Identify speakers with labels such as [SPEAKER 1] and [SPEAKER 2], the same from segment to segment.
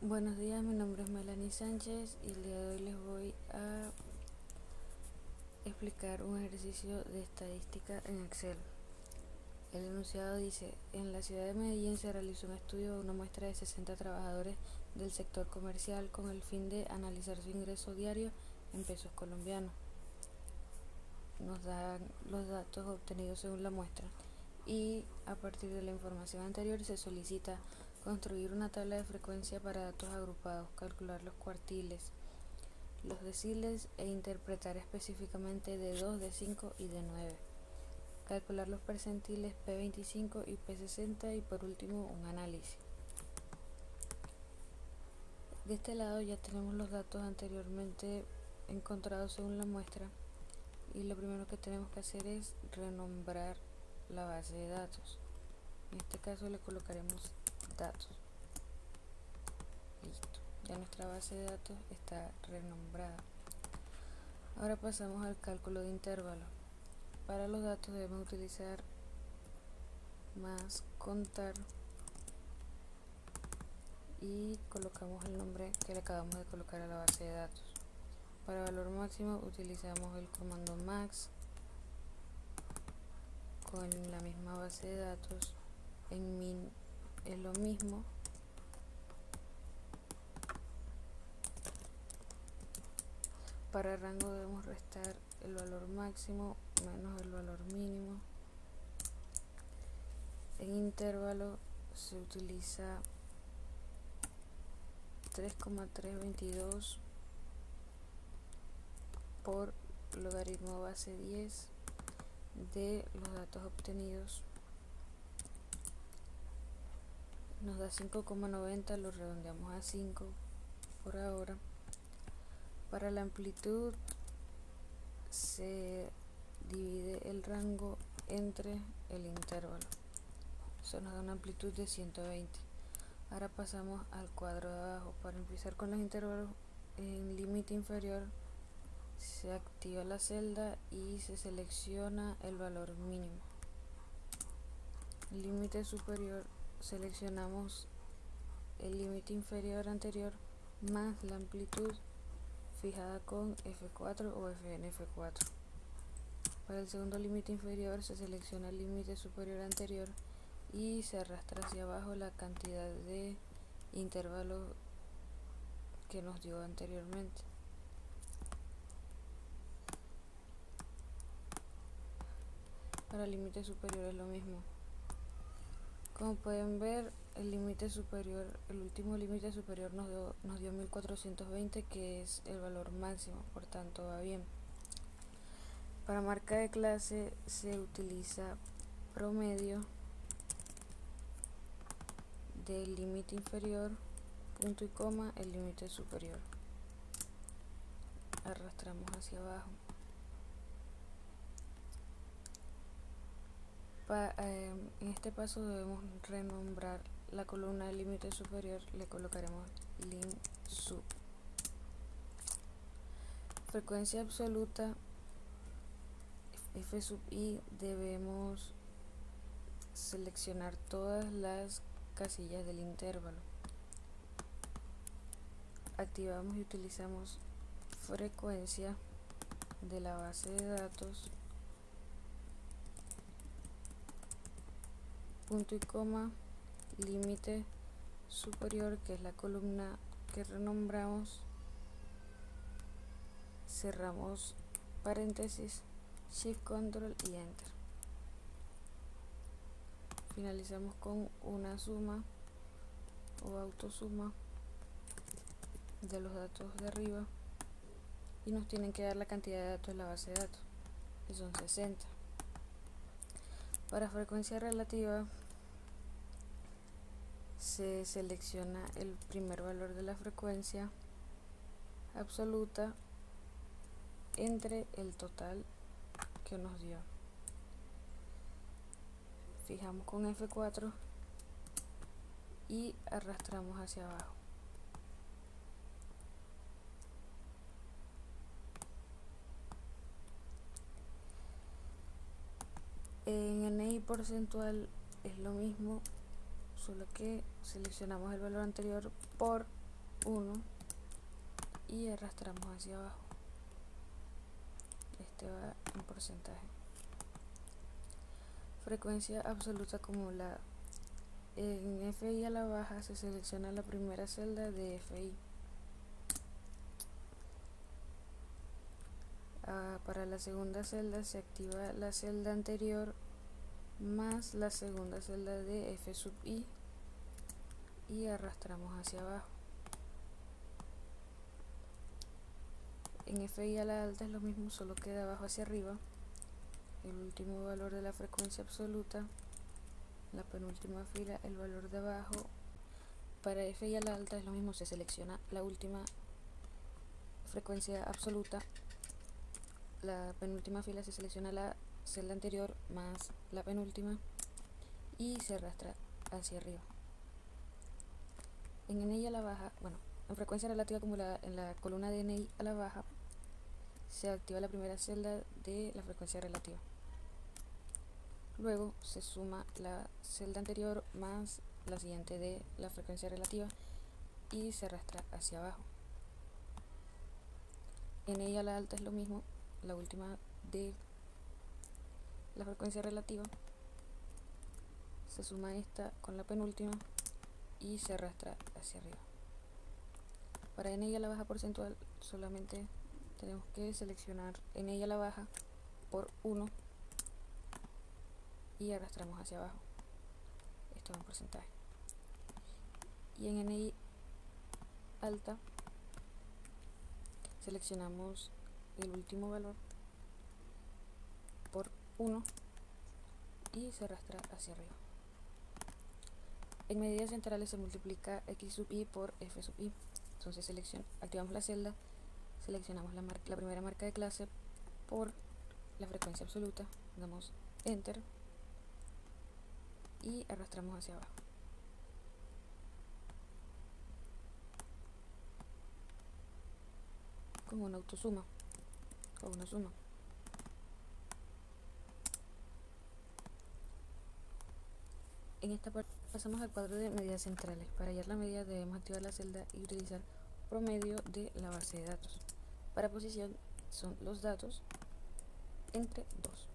[SPEAKER 1] Buenos días, mi nombre es Melanie Sánchez y el día de hoy les voy a explicar un ejercicio de estadística en Excel. El enunciado dice: en la ciudad de Medellín se realizó un estudio de una muestra de 60 trabajadores del sector comercial con el fin de analizar su ingreso diario en pesos colombianos. Nos dan los datos obtenidos según la muestra y a partir de la información anterior se solicita construir una tabla de frecuencia para datos agrupados, calcular los cuartiles, los deciles e interpretar específicamente de 2, de 5 y de 9. Calcular los percentiles P25 y P60 y por último un análisis. De este lado ya tenemos los datos anteriormente encontrados según la muestra y lo primero que tenemos que hacer es renombrar la base de datos. En este caso le colocaremos datos. Listo, ya nuestra base de datos está renombrada. Ahora pasamos al cálculo de intervalos. Para los datos debemos utilizar más contar y colocamos el nombre que le acabamos de colocar a la base de datos. Para valor máximo utilizamos el comando max con la misma base de datos. En min es lo mismo. Para rango debemos restar el valor máximo menos el valor mínimo. En intervalo se utiliza 3,322 por logaritmo base 10 de los datos obtenidos. Nos da 5,90, lo redondeamos a 5 por ahora. Para la amplitud se divide el rango entre el intervalo. Eso nos da una amplitud de 120. Ahora pasamos al cuadro de abajo. Para empezar con los intervalos, en límite inferior se activa la celda y se selecciona el valor mínimo. En límite superior seleccionamos el límite inferior anterior más la amplitud fijada con F4 o FNF4. Para el segundo límite inferior se selecciona el límite superior anterior y se arrastra hacia abajo la cantidad de intervalos que nos dio anteriormente. Para el límite superior es lo mismo. Como pueden ver, el límite superior, el último límite superior nos dio 1420, que es el valor máximo, por tanto va bien. Para marca de clase se utiliza promedio del límite inferior, punto y coma, el límite superior. Arrastramos hacia abajo. En este paso debemos renombrar la columna del límite superior, le colocaremos lim sub. Frecuencia absoluta F sub i, debemos seleccionar todas las casillas del intervalo. Activamos y utilizamos frecuencia de la base de datos, punto y coma, límite superior, que es la columna que renombramos, cerramos paréntesis, shift control y enter. Finalizamos con una suma o autosuma de los datos de arriba y nos tienen que dar la cantidad de datos de la base de datos, que son 60. Para frecuencia relativa se selecciona el primer valor de la frecuencia absoluta entre el total que nos dio. Fijamos con F4 y arrastramos hacia abajo. En NI porcentual es lo mismo, solo que seleccionamos el valor anterior por 1 y arrastramos hacia abajo. Este va en porcentaje. Frecuencia absoluta acumulada. En FI a la baja se selecciona la primera celda de FI. Para la segunda celda se activa la celda anterior más la segunda celda de F sub I y arrastramos hacia abajo. En FI a la alta es lo mismo, solo que de abajo hacia arriba. El último valor de la frecuencia absoluta, la penúltima fila, el valor de abajo. Para FI a la alta es lo mismo, se selecciona la última frecuencia absoluta, la penúltima fila se selecciona la celda anterior más la penúltima y se arrastra hacia arriba. En NI a la baja, en frecuencia relativa acumulada, en la columna de NI a la baja se activa la primera celda de la frecuencia relativa. Luego se suma la celda anterior más la siguiente de la frecuencia relativa y se arrastra hacia abajo. En ella a la alta es lo mismo, la última de la frecuencia relativa se suma esta con la penúltima y se arrastra hacia arriba. Para en ella a la baja porcentual solamente tenemos que seleccionar en ella a la baja por 1 y arrastramos hacia abajo. Esto es un porcentaje. Y en NI alta seleccionamos el último valor por 1 y se arrastra hacia arriba. En medidas centrales se multiplica X sub I por F sub I. Entonces activamos la celda, seleccionamos la primera marca de clase por la frecuencia absoluta, damos Enter y arrastramos hacia abajo. Con una autosuma o una suma. En esta parte pasamos al cuadro de medidas centrales. Para hallar la medida debemos activar la celda y utilizar promedio de la base de datos. Para posición son los datos entre 2.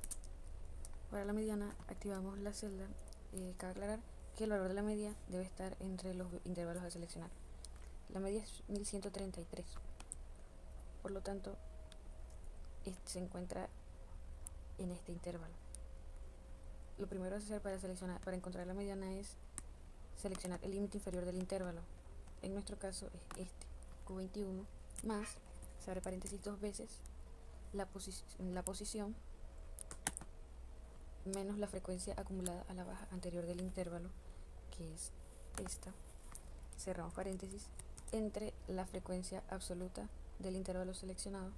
[SPEAKER 1] Para la mediana activamos la celda. Cabe aclarar que el valor de la media debe estar entre los intervalos a seleccionar. La media es 1133. Por lo tanto, se encuentra en este intervalo. Lo primero a hacer para encontrar la mediana es seleccionar el límite inferior del intervalo. En nuestro caso es este, Q21, más, se abre paréntesis 2 veces, la posición menos la frecuencia acumulada a la baja anterior del intervalo, que es esta, cerramos paréntesis, entre la frecuencia absoluta del intervalo seleccionado,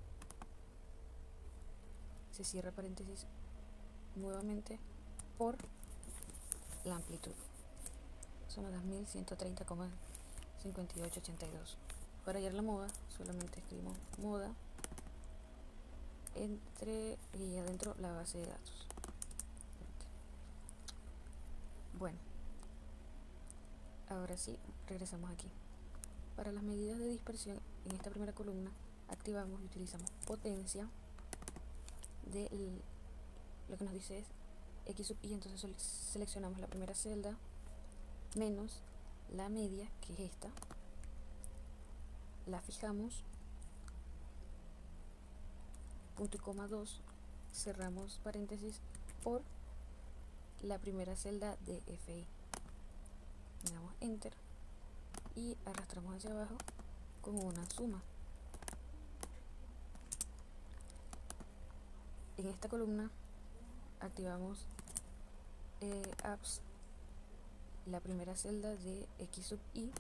[SPEAKER 1] se cierra paréntesis nuevamente por la amplitud. Son las 1130,5882. Para hallar la moda solamente escribimos moda entre y adentro la base de datos. Bueno, ahora sí, regresamos aquí. Para las medidas de dispersión, en esta primera columna activamos y utilizamos potencia de lo que nos dice es X sub I, entonces seleccionamos la primera celda menos la media, que es esta, la fijamos, punto y coma 2, cerramos paréntesis por la primera celda de FI, damos Enter y arrastramos hacia abajo con una suma. En esta columna activamos apps, la primera celda de X sub I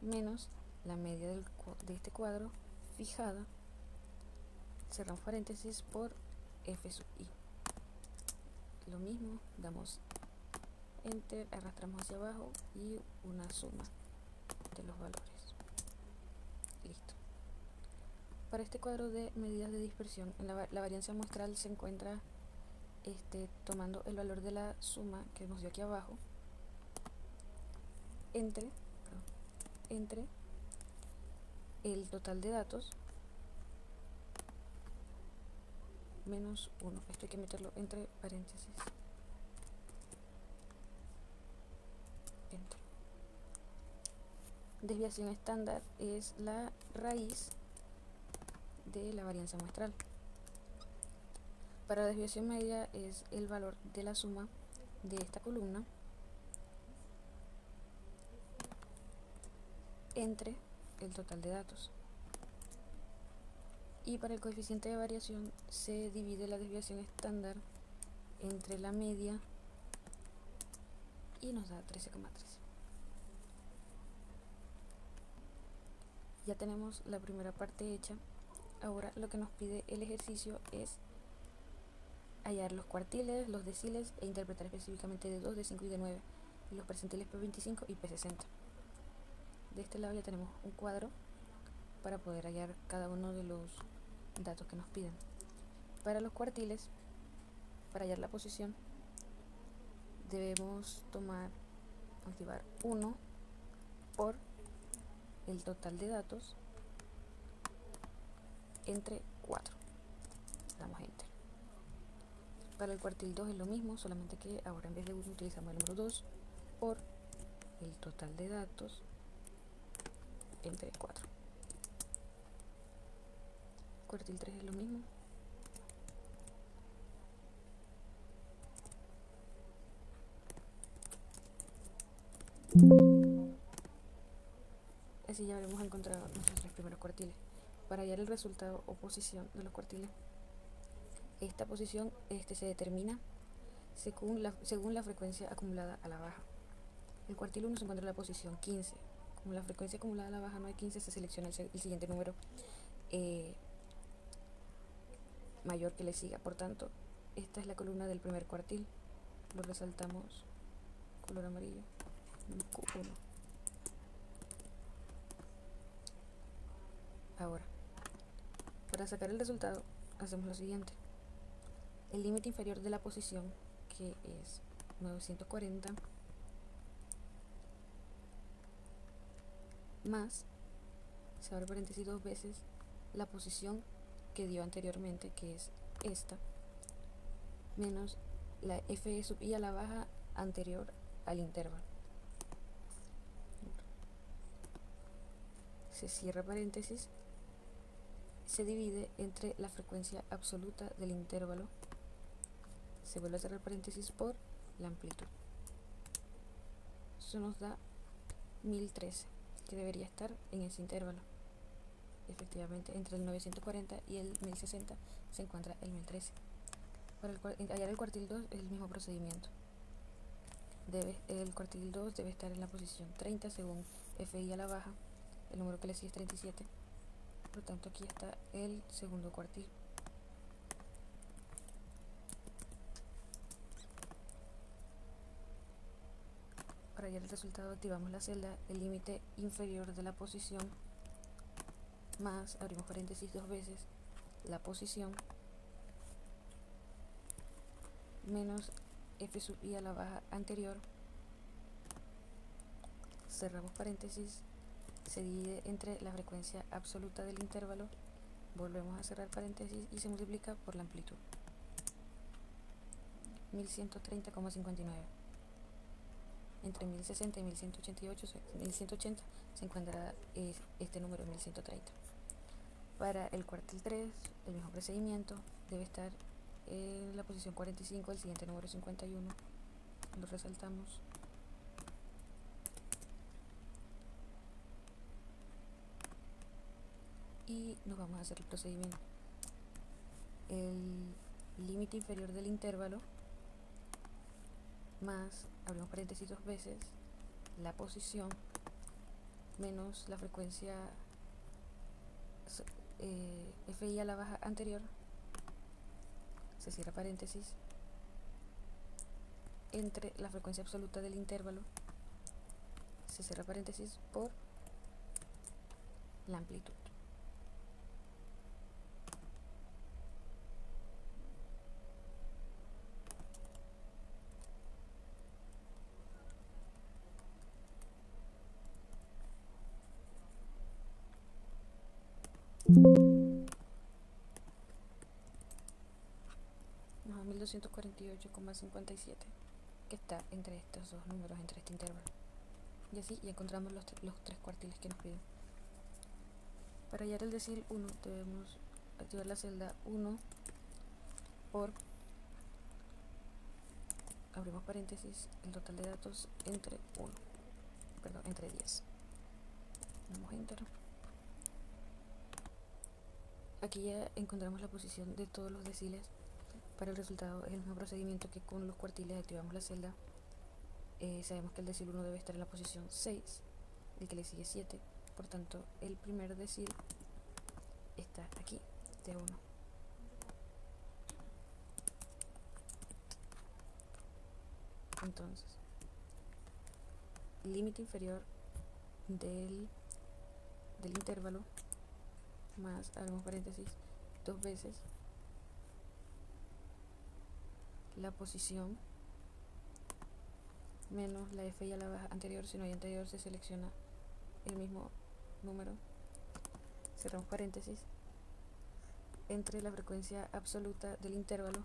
[SPEAKER 1] menos la media de este cuadro fijada, cerramos paréntesis por F sub I. Lo mismo, damos Enter, arrastramos hacia abajo y una suma de los valores. Listo. Para este cuadro de medidas de dispersión, la variancia muestral se encuentra tomando el valor de la suma que nos dio aquí abajo, entre el total de datos menos 1. Esto hay que meterlo entre paréntesis. Enter. Desviación estándar es la raíz de la varianza muestral. Para la desviación media es el valor de la suma de esta columna entre el total de datos. Y para el coeficiente de variación se divide la desviación estándar entre la media y nos da 13,3. Ya tenemos la primera parte hecha. Ahora lo que nos pide el ejercicio es hallar los cuartiles, los deciles e interpretar específicamente de 2, de 5 y de 9, y los percentiles P25 y P60. De este lado ya tenemos un cuadro para poder hallar cada uno de los datos que nos piden. Para los cuartiles, para hallar la posición, debemos activar 1 por el total de datos entre 4. Damos enter. Para el cuartil 2 es lo mismo, solamente que ahora en vez de 1 utilizamos el número 2 por el total de datos entre 4. Cuartil 3 es lo mismo. Así ya habremos encontrado nuestros 3 primeros cuartiles. Para hallar el resultado o posición de los cuartiles, esta posición se determina según la frecuencia acumulada a la baja. El cuartil 1 se encuentra en la posición 15. Como la frecuencia acumulada a la baja no hay 15, se selecciona el siguiente número mayor que le siga. Por tanto, esta es la columna del primer cuartil. Lo resaltamos color amarillo, Q1. Ahora, para sacar el resultado, hacemos lo siguiente. El límite inferior de la posición, que es 940, más, se abre paréntesis 2 veces, la posición que dio anteriormente, que es esta, menos la f sub i a la baja anterior al intervalo. Se cierra paréntesis, se divide entre la frecuencia absoluta del intervalo, se vuelve a cerrar paréntesis por la amplitud. Eso nos da 1013, que debería estar en ese intervalo. Efectivamente, entre el 940 y el 1060 se encuentra el 1013. Para hallar el cuartil 2 es el mismo procedimiento. El cuartil 2 debe estar en la posición 30 según FI a la baja. El número que le sigue es 37. Por lo tanto, aquí está el segundo cuartil. Para hallar el resultado activamos la celda, el límite inferior de la posición, más, abrimos paréntesis 2 veces, la posición, menos f sub i a la baja anterior, cerramos paréntesis, se divide entre la frecuencia absoluta del intervalo, volvemos a cerrar paréntesis y se multiplica por la amplitud. 1130,59. Entre 1060 y 1180 se encuentra este número 1130. Para el cuartil 3, el mismo procedimiento, debe estar en la posición 45, el siguiente número 51, lo resaltamos. Y nos vamos a hacer el procedimiento. El límite inferior del intervalo, más, abrimos paréntesis 2 veces, la posición, menos la frecuencia FI a la baja anterior, se cierra paréntesis, entre la frecuencia absoluta del intervalo, se cierra paréntesis por la amplitud. Nos da 1248,57, que está entre estos dos números, entre este intervalo. Y así ya encontramos los tres cuartiles que nos piden. Para hallar el decil 1 debemos activar la celda 1 por, abrimos paréntesis, el total de datos entre 10. Damos enter. Aquí ya encontramos la posición de todos los deciles. Para el resultado es el mismo procedimiento que con los cuartiles. Activamos la celda. Sabemos que el decil 1 debe estar en la posición 6, el que le sigue 7. Por tanto, el primer decil está aquí, de 1. Entonces, límite inferior del intervalo más, abrimos paréntesis, 2 veces la posición menos la f y a la baja anterior. Si no hay anterior, se selecciona el mismo número, cerramos paréntesis, entre la frecuencia absoluta del intervalo,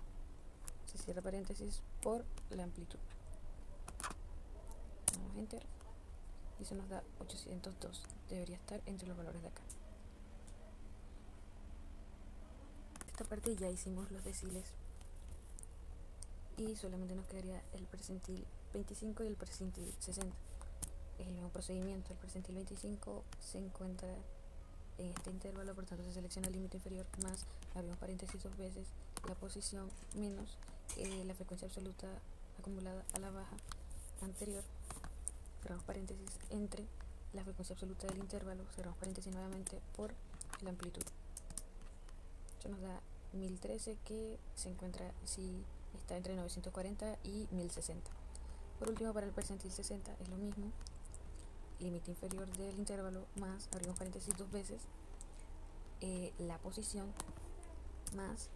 [SPEAKER 1] se cierra paréntesis, por la amplitud. Damos enter y se nos da 802. Debería estar entre los valores de acá. Esta parte ya hicimos los deciles y solamente nos quedaría el percentil 25 y el percentil 60. Es el mismo procedimiento. El percentil 25 se encuentra en este intervalo, por tanto se selecciona el límite inferior más, abrimos paréntesis 2 veces, la posición menos la frecuencia absoluta acumulada a la baja anterior, cerramos paréntesis, entre la frecuencia absoluta del intervalo, cerramos paréntesis nuevamente, por la amplitud. Esto nos da 1013, que se encuentra, si está entre 940 y 1060. Por último, para el percentil 60 es lo mismo, límite inferior del intervalo más, abrimos paréntesis 2 veces, la posición más,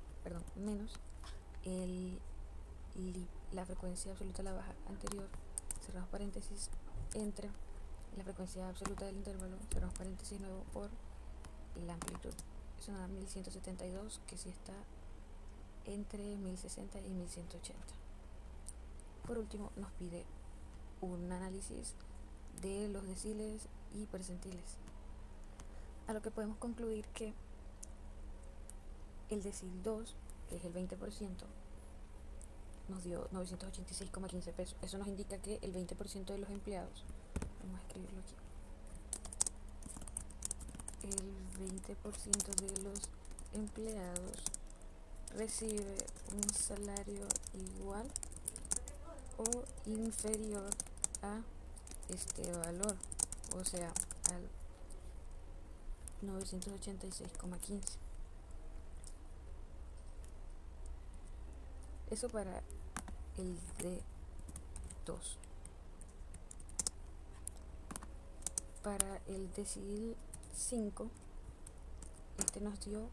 [SPEAKER 1] menos la frecuencia absoluta a la baja anterior, cerramos paréntesis, entre la frecuencia absoluta del intervalo, cerramos paréntesis nuevo, por la amplitud. Eso nos da 1172, que sí está entre 1060 y 1180. Por último, nos pide un análisis de los deciles y percentiles, a lo que podemos concluir que el decil 2, que es el 20%, nos dio 986,15 pesos. Eso nos indica que el 20% de los empleados, vamos a escribirlo aquí, el 20% de los empleados recibe un salario igual o inferior a este valor, o sea, al 986,15. Eso para el D2. Para el decil 5, este nos dio,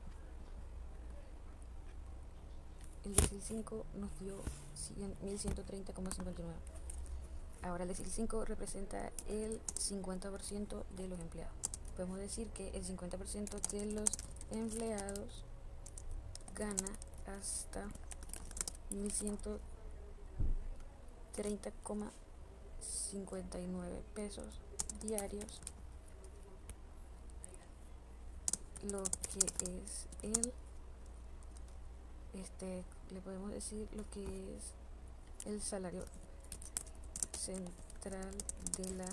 [SPEAKER 1] el decil 5 nos dio 1130,59. Ahora el decil 5 representa el 50% de los empleados. Podemos decir que el 50% de los empleados gana hasta 1130,59 pesos diarios, lo que es le podemos decir lo que es el salario central de la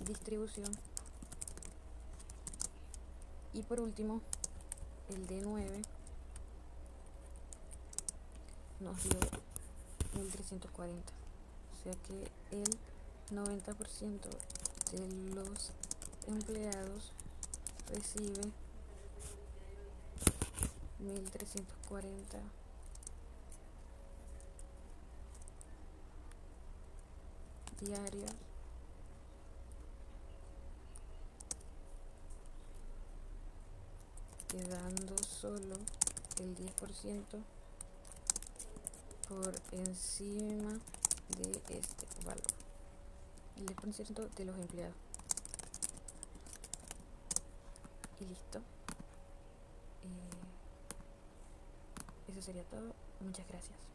[SPEAKER 1] distribución. Y por último, el D9 nos dio 1340, o sea que el 90% de los empleados recibe 1340 diarios, quedando solo el 10% por encima de este valor, el 10% de los empleados. Y listo. sería todo. Muchas gracias.